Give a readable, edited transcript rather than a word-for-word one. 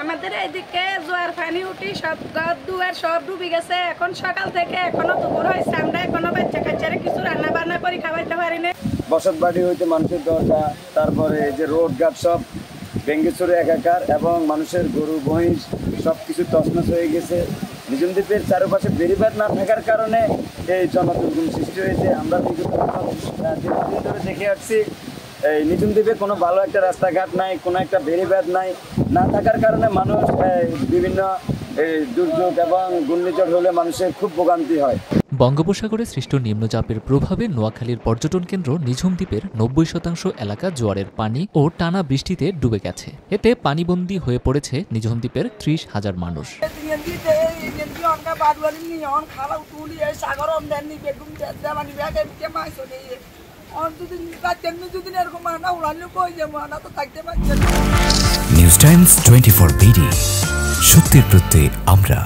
আমাদের এইদিকে জোয়ার পানি উঠি সব ঘর দুয়ার সব ডুবে গেছে। এখন সকাল থেকে এখনো দুপুর হয়েছে, আমরা এখনো বাচ্চা কাচ্চারে কিছু রান্না বান্না করে খাওয়াইতে পারি না। বসত বাড়ি হইতে মানুষের দরজা, তারপরে যে রোড ঘাট সব ভেঙ্গে চুরে একাকার এবং মানুষের গরু মহিষ সব কিছু তছনছ হয়ে গেছে। নিঝুম দ্বীপের চারপাশে বেড়িবাঁধ না থাকার কারণে এই জনদুর্গম সৃষ্টি হয়েছে। আমরা দীর্ঘদিন ধরে দেখে আসছি এই নিঝুম দ্বীপে কোনো ভালো একটা রাস্তাঘাট নাই, কোনো একটা বেড়িবাঁধ নাই, না থাকার কারণে মানুষ বিভিন্ন দুর্যোগ এবং ঘূর্ণিঝড় হলে মানুষের খুব ভোগান্তি হয়। বঙ্গোপসাগরে সৃষ্ট নিম্নচাপের প্রভাবে নোয়াখালীর পর্যটন কেন্দ্র নিঝুম দ্বীপের ৯০% এলাকা জোয়ারের পানি ও টানা বৃষ্টিতে ডুবে গেছে। এতে পানিবন্দী হয়ে পড়েছে নিঝুম দ্বীপের ৩০,০০০ মানুষ। নিউজ টাইমস 24 BD, সত্যের প্রত্যয়ে আমরা।